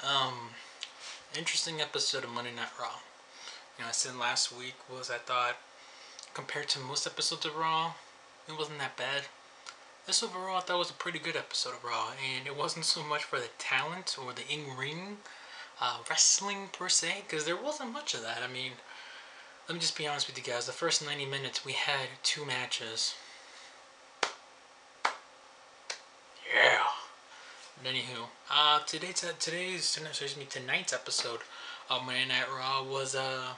Um, Interesting episode of Monday Night Raw. I said last week I thought, compared to most episodes of Raw, it wasn't that bad. This overall, I thought was a pretty good episode of Raw, and it wasn't so much for the talent or the in-ring wrestling per se, because there wasn't much of that. Let me just be honest with you guys. The first 90 minutes, we had two matches. Yeah. But anywho, tonight's episode of Monday Night Raw was a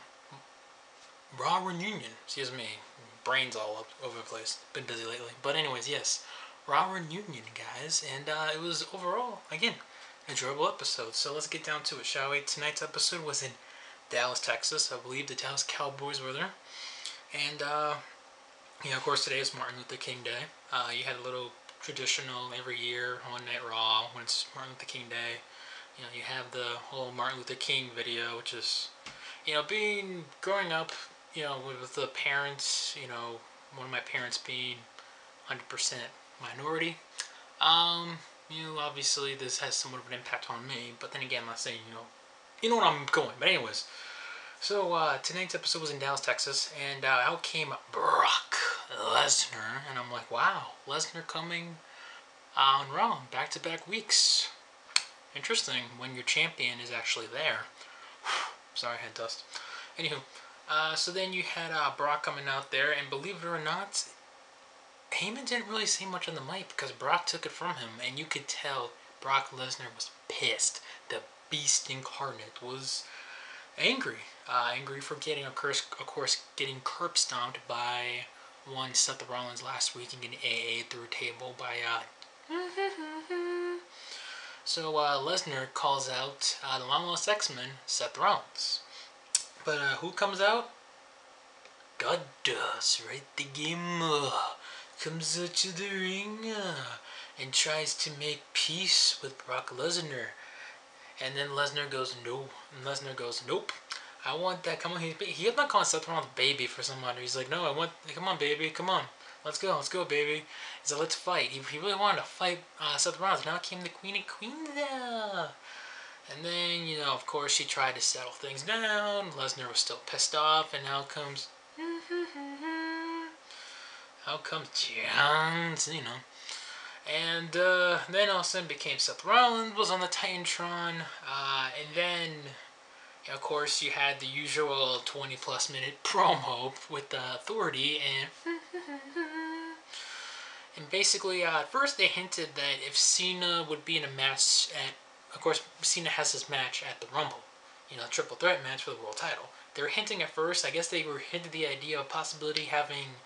Raw reunion. Excuse me, brains all up over the place. Been busy lately, but anyways, yes, Raw reunion, guys, and it was overall again enjoyable episode. So let's get down to it, shall we? Tonight's episode was in Dallas, Texas. I believe the Dallas Cowboys were there, and of course, today is Martin Luther King Day. You had a little traditional every year on Night Raw when it's Martin Luther King Day. You have the whole Martin Luther King video, which is, being growing up, with the parents, one of my parents being 100% minority. Obviously this has somewhat of an impact on me, but then again, I'm not saying, you know where I'm going. But anyways, so tonight's episode was in Dallas, Texas, and out came Brock Lesnar, and I'm like, wow, Lesnar coming on Raw back-to-back weeks. Interesting when your champion is actually there. Sorry, I had dust. Anywho, so then you had Brock coming out there, and believe it or not, Heyman didn't really say much on the mic because Brock took it from him, and you could tell Brock Lesnar was pissed. The Beast Incarnate was angry. Angry for getting, of course, getting curb stomped by one Seth Rollins last week and getting AA through a table by So Lesnar calls out the long lost X-Men, Seth Rollins. But who comes out? God does, right? The game comes out to the ring and tries to make peace with Brock Lesnar. And then Lesnar goes, no. And Lesnar goes, nope. I want that. Come on. He kept on calling Seth Rollins baby for some odd reason. He's like, no, come on, baby. Come on. Let's go, baby. He said, let's fight. He really wanted to fight Seth Rollins. Now came the Queen of Queens. And then, of course, she tried to settle things down. Lesnar was still pissed off. And out comes John, And then all of a sudden became Seth Rollins was on the Titantron. And then, of course, you had the usual 20-plus minute promo with the Authority. And basically, at first they hinted that if Cena would be in a match of course, Cena has his match at the Rumble. Triple threat match for the world title. They were hinting at first, I guess they were hinting the idea of possibility having,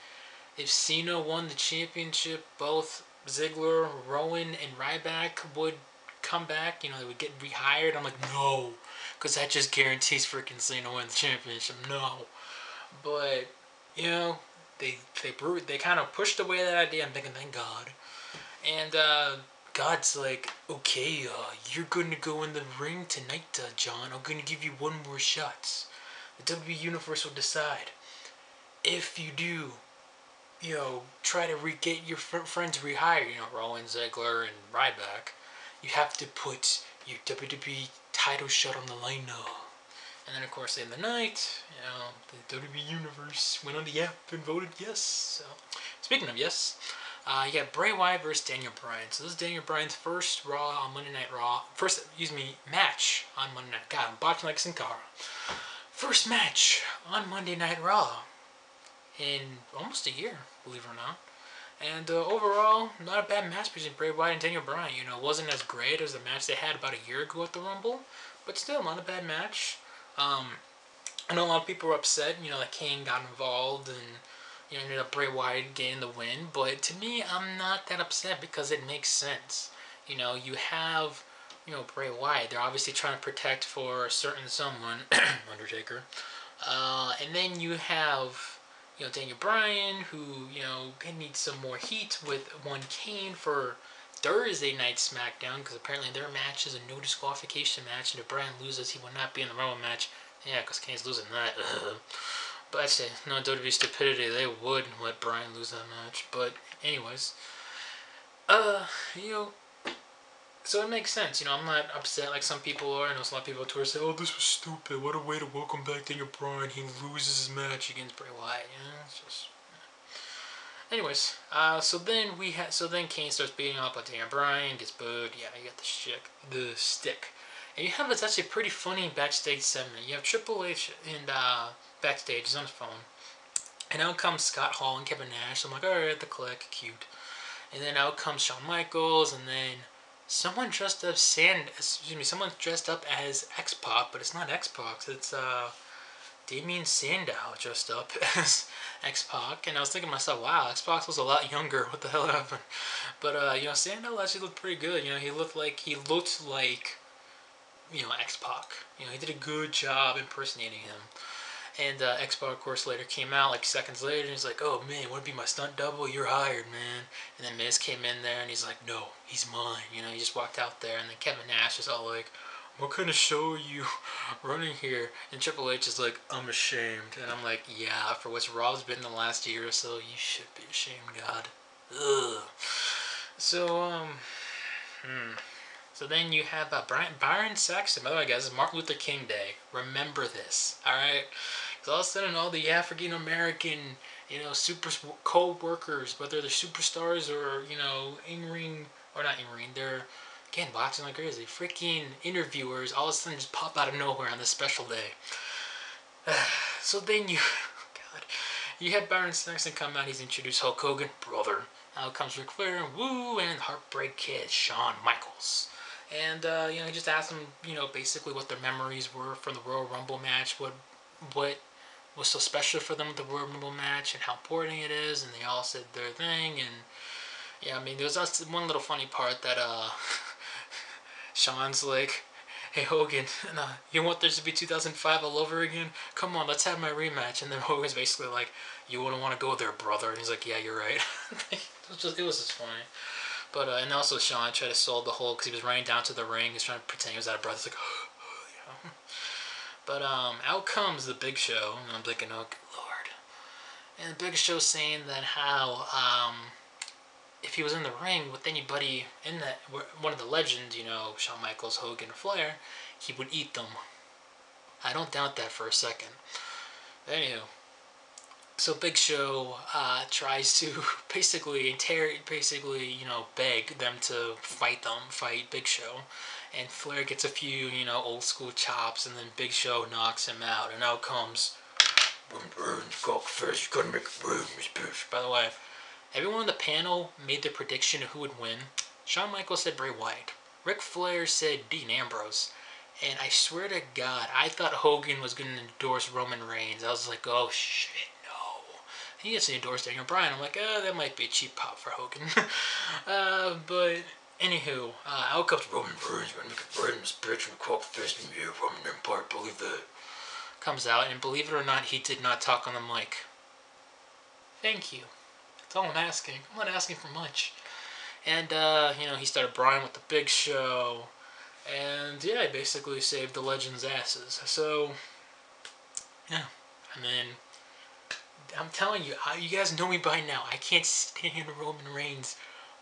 if Cena won the championship, both Ziggler, Rowan, and Ryback would come back. They would get rehired. I'm like, no, because that just guarantees freaking Cena wins the championship. No, but they kind of pushed away that idea. I'm thinking, thank God. And God's like, okay, you're going to go in the ring tonight, John. I'm going to give you one more shot. The WWE Universe will decide. If you do, try to get your friends rehired, Rollins, Ziggler, and Ryback, you have to put your WWE title shot on the line now. And then, of course, in the night, the WWE Universe went on the app and voted yes. So, speaking of yes, you got Bray Wyatt versus Daniel Bryan. So this is Daniel Bryan's first Raw on Monday Night Raw. Match on Monday Night. God, I'm botching like Sin Cara. First match on Monday Night Raw in almost a year, believe it or not. And overall, not a bad match between Bray Wyatt and Daniel Bryan. It wasn't as great as the match they had about a year ago at the Rumble, but still not a bad match. I know a lot of people were upset, that Kane got involved and ended up Bray Wyatt getting the win, but to me, I'm not that upset because it makes sense. You have, Bray Wyatt. They're obviously trying to protect for a certain someone, Undertaker. And then you have, Daniel Bryan, who, needs some more heat with one Kane for Thursday night SmackDown, because apparently their match is a no disqualification match, and if Bryan loses, he will not be in the Rumble match. Yeah, because Kane's losing that. But I'd say, no, WWE stupidity, they would let Bryan lose that match. But anyways, So it makes sense, I'm not upset like some people are. I know a lot of people on Twitter say, "Oh, this was stupid. What a way to welcome back Daniel Bryan. He loses his match against Bray Wyatt." It's just. Anyways, so then Kane starts beating up on Daniel Bryan, gets booed. Yeah, you got the stick, and you have it's actually a pretty funny backstage segment. You have Triple H and backstage. He's on his phone, and out comes Scott Hall and Kevin Nash. I'm like, all right, the click, cute. And then out comes Shawn Michaels, and then someone dressed up someone dressed up as X-Pac, but it's not X-Pac. It's Damien Sandow dressed up as X-Pac, and I was thinking to myself, wow, X-Pac was a lot younger. What the hell happened? But Sandow actually looked pretty good. He looked like X-Pac. He did a good job impersonating him. And X-Pac, of course, later came out like seconds later, and he's like, "Oh man, want to be my stunt double? You're hired, man." And then Miz came in there, and he's like, "No, he's mine." He just walked out there, and then Kevin Nash is all like, "What kind of show are you running here?" And Triple H is like, "I'm ashamed." And I'm like, "Yeah, for what's Raw's been the last year or so, you should be ashamed, God." Ugh. So, So then you have Byron Saxton. By the way, guys, it's Martin Luther King Day. Remember this, all right? Because all of a sudden, all the African American, super co-workers, whether they're superstars or in-ring or not in-ring, they're again boxing like crazy. Freaking interviewers, all of a sudden just pop out of nowhere on this special day. So then God, you had Byron Saxton come out. He's introduced Hulk Hogan, brother. Out comes Ric Flair, woo, and Heartbreak Kid, Shawn Michaels. And, he just asked them, basically what their memories were from the Royal Rumble match, what was so special for them with the Royal Rumble match, and how important it is, and they all said their thing, and, yeah, there was also one little funny part that, Shawn's like, "Hey, Hogan, you want this to be 2005 all over again? Come on, let's have my rematch." And then Hogan's basically like, "You wouldn't want to go there, brother." And he's like, "Yeah, you're right." It was just funny. But and also Shawn tried to solve the whole, because he was running down to the ring. He's trying to pretend he was out of breath. He's like, But out comes the Big Show, and I'm thinking, oh good Lord. And the Big Show saying that how if he was in the ring with anybody in that one of the legends, Shawn Michaels, Hogan, or Flair, he would eat them. I don't doubt that for a second. Anywho, so Big Show tries to basically beg them to fight Big Show, and Flair gets a few old school chops, and then Big Show knocks him out, and out comes Cockfish. Gonna make a bitch. By the way, everyone on the panel made their prediction of who would win. Shawn Michaels said Bray Wyatt. Ric Flair said Dean Ambrose. And I swear to God, I thought Hogan was going to endorse Roman Reigns. I was like, oh shit, no. He gets to endorse Daniel Bryan. I'm like, oh, that might be a cheap pop for Hogan. But anywho, out comes Roman Reigns. Gonna make a Reigns bitch and cock fist in here. Roman Empire, believe that. Comes out, and believe it or not, he did not talk on the mic. Thank you. That's all I'm asking. I'm not asking for much. And, he started Bryan with the Big Show. And, yeah, he basically saved the Legends' asses. So, yeah. And then, I'm telling you, you guys know me by now. I can't stand Roman Reigns.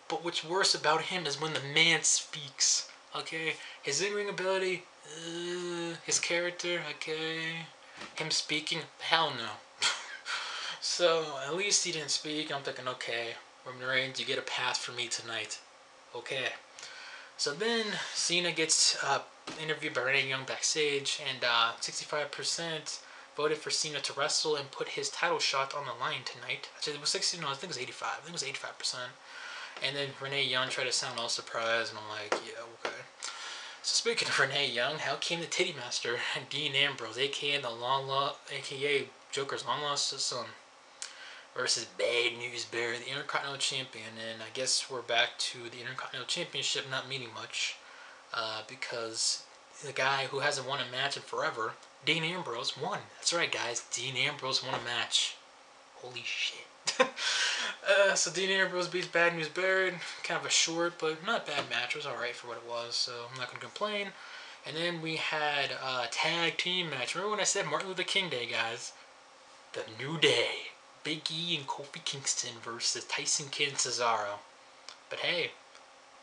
But what's worse about him is when the man speaks. Okay? His in-ring ability, his character, okay? Him speaking, hell no. So, at least he didn't speak. I'm thinking, okay, Roman Reigns, you get a pass for me tonight. Okay. So then, Cena gets interviewed by Renee Young backstage, and 65% voted for Cena to wrestle and put his title shot on the line tonight. Actually, it was 60, no, I think it was 85. I think it was 85%. And then Renee Young tried to sound all surprised, and I'm like, yeah, okay. So speaking of Renee Young, how came the Titty Master, Dean Ambrose, aka aka Joker's long lost son, versus Bad News Barry, the Intercontinental Champion. And I guess we're back to the Intercontinental Championship not meaning much, because the guy who hasn't won a match in forever, Dean Ambrose, won. That's right, guys. Dean Ambrose won a match. Holy shit. So Dean Ambrose beats Bad News Barry. Kind of a short but not bad match. It was alright for what it was, so I'm not going to complain. And then we had a tag team match. Remember when I said Martin Luther King Day, guys? The New Day. Big E and Kofi Kingston versus Tyson Kidd and Cesaro. But hey,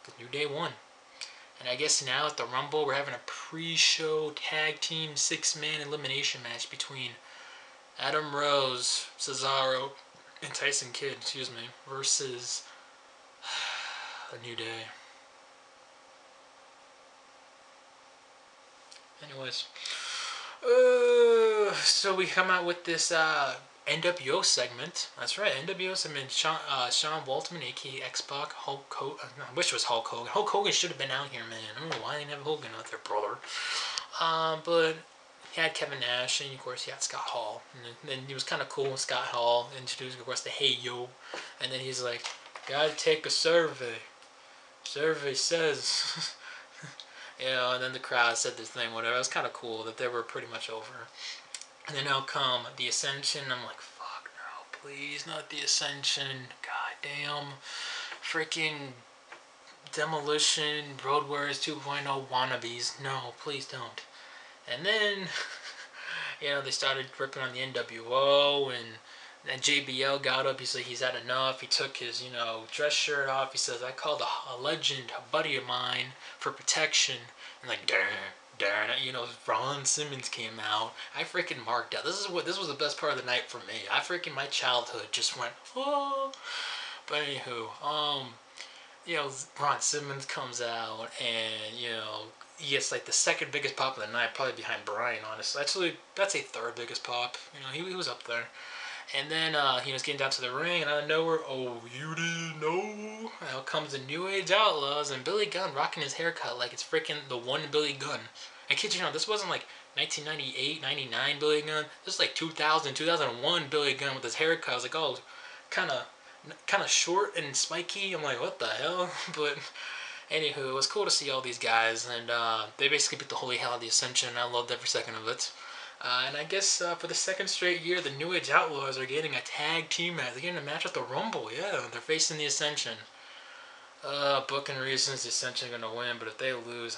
the New Day won. And I guess now at the Rumble, we're having a pre-show tag team 6-man elimination match between Adam Rose, Cesaro, and Tyson Kidd, versus A New Day. Anyways, so we come out with this NWO segment. That's right, NWO segment. Sean Waltman, aka X-Pac, Hulk Hogan. I wish it was Hulk Hogan. Hulk Hogan should have been out here, man. I don't know why they didn't have Hogan out there, brother. But he had Kevin Nash, and of course he had Scott Hall. And then he was kind of cool when Scott Hall introduced, of course, the Hey Yo. And then he's like, gotta take a survey. Survey says... and then the crowd said this thing, whatever. It was kind of cool that they were pretty much over. And then out come the Ascension. I'm like, fuck no, please, not the Ascension. God damn. Freaking Demolition, Road Warriors 2.0 wannabes. No, please don't. And then, they started ripping on the NWO, and JBL got up. He's like, he's had enough. He took his, dress shirt off. He says, I called a legend, a buddy of mine, for protection. And like, darn, Ron Simmons came out. I freaking marked out. This was the best part of the night for me. My childhood just went, oh. But anywho, Ron Simmons comes out, and, he gets like the second biggest pop of the night, probably behind Bryan, honestly. Actually, that's a third biggest pop. He was up there. And then he was getting down to the ring, and out of nowhere, oh, you didn't know? Out comes the New Age Outlaws, and Billy Gunn rocking his haircut like it's freaking the one Billy Gunn. I kid you not, this wasn't like 1998, 99 Billy Gunn. This is like 2000, 2001 Billy Gunn with his haircut. I was like, oh, kind of short and spiky. I'm like, what the hell? But anywho, it was cool to see all these guys, and they basically beat the holy hell out of the Ascension. I loved every second of it. And I guess for the second straight year, the New Age Outlaws are getting a tag team match. They're getting a match at the Rumble, yeah. They're facing the Ascension. Booking reasons, the Ascension are going to win, but if they lose,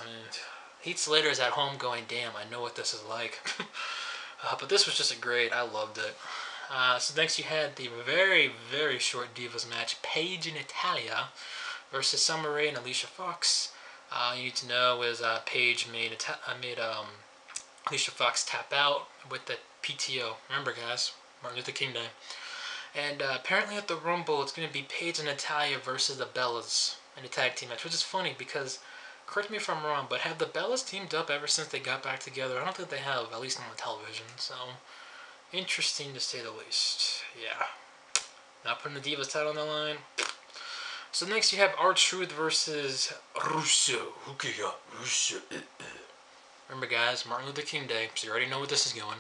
Heath Slater's at home going, damn, I know what this is like. But this was just I loved it. So next you had the very, very short Divas match, Paige and Natalya versus Summer Rae and Alicia Fox. You need to know is Paige made Alicia Fox tap out with the PTO. Remember, guys, Martin Luther King Day. And apparently at the Rumble, it's going to be Paige and Natalya versus the Bellas in a tag team match, which is funny because, correct me if I'm wrong, but have the Bellas teamed up ever since they got back together? I don't think they have, at least on television. So, interesting to say the least. Yeah. Not putting the Divas title on the line. So next you have R-Truth versus Russo. Russo. Remember, guys, Martin Luther King Day, so you already know where this is going.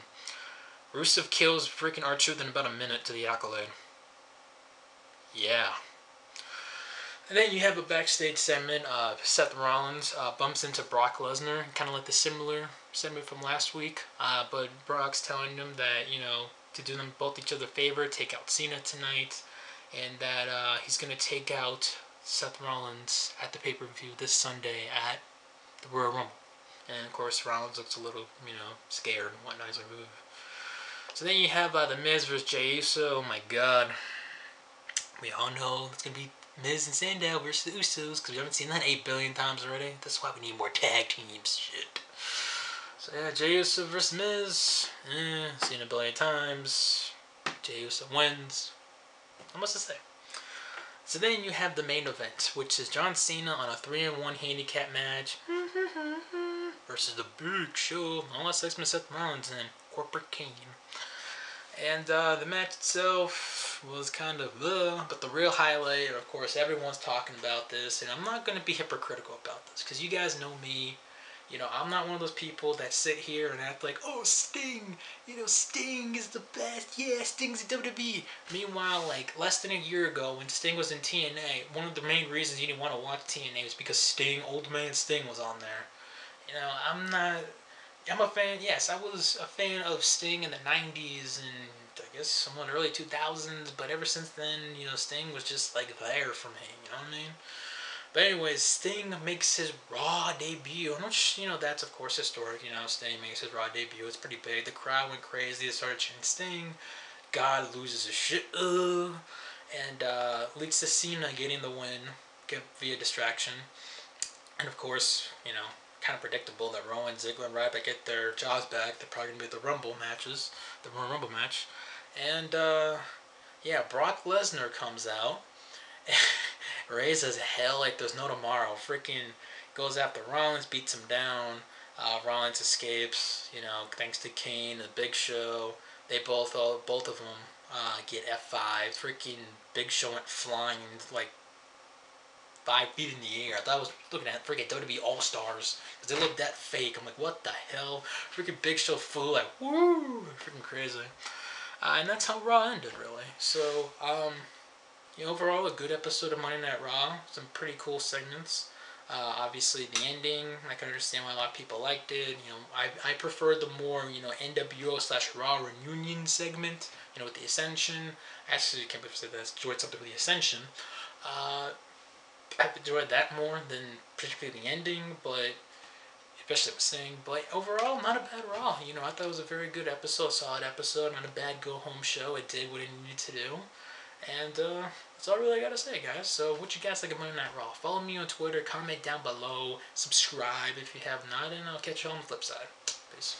Rusev kills freaking R-Truth in about a minute to the accolade. Yeah. And then you have a backstage segment. Seth Rollins bumps into Brock Lesnar, kind of like the similar segment from last week. But Brock's telling them that, to do them both each other a favor, take out Cena tonight, and that he's going to take out Seth Rollins at the pay-per-view this Sunday at the Royal Rumble. And of course, Rollins looks a little, scared and whatnot. He's like, ooh. So then you have The Miz versus Jey Uso. Oh my god. We all know it's going to be Miz and Sandow versus the Usos because we haven't seen that 8 billion times already. That's why we need more tag teams. Shit. So yeah, Jey Uso versus Miz. Seen it a billion times. Jey Uso wins. Not much to say. So then you have the main event, which is John Cena on a 3-on-1 handicap match versus the Big Show, all that Sexman, Seth Rollins, and Corporate Kane. And the match itself was kind of but the real highlight, of course, everyone's talking about this, and I'm not going to be hypocritical about this, because you guys know me. I'm not one of those people that sit here and act like, oh, Sting, Sting is the best, yeah, Sting's in WWE. Meanwhile, like, less than a year ago, when Sting was in TNA, one of the main reasons you didn't want to watch TNA was because Sting, old man Sting, was on there. I'm a fan, yes, I was a fan of Sting in the 90s and I guess somewhat early 2000s, but ever since then, Sting was just, like, there for me, you know what I mean? But anyways, Sting makes his Raw debut, which, that's of course historic, Sting makes his Raw debut, it's pretty big, the crowd went crazy, they started chanting Sting, God loses his shit, and leads to Cena getting the win via distraction. And of course, kind of predictable that Rowan, Ziggler, and Ryback get their jobs back. They're probably gonna be the Rumble matches, the Royal Rumble match, and yeah, Brock Lesnar comes out, raised as hell like there's no tomorrow. Freaking goes after Rollins, beats him down. Rollins escapes, thanks to Kane, the Big Show. They both of them get F5. Freaking Big Show went flying like 5 feet in the air. I thought I was looking at freaking WWE All Stars because they looked that fake. I'm like, what the hell? Freaking Big Show flew like woo, freaking crazy. And that's how Raw ended, really. So, overall, a good episode of Monday Night Raw. Some pretty cool segments. Obviously, the ending, I can understand why a lot of people liked it. I prefer the more, NWO/Raw reunion segment, with the Ascension. Actually, I can't believe I said that. I enjoyed something with the Ascension. I've enjoyed that more than particularly the ending, but especially with Sting. But overall, not a bad Raw. I thought it was a very good episode, solid episode, not a bad go-home show. It did what it needed to do. And that's all really I gotta say, guys. So what you guys think of Monday Night Raw? Follow me on Twitter, comment down below, subscribe if you have not, and I'll catch you on the flip side. Peace.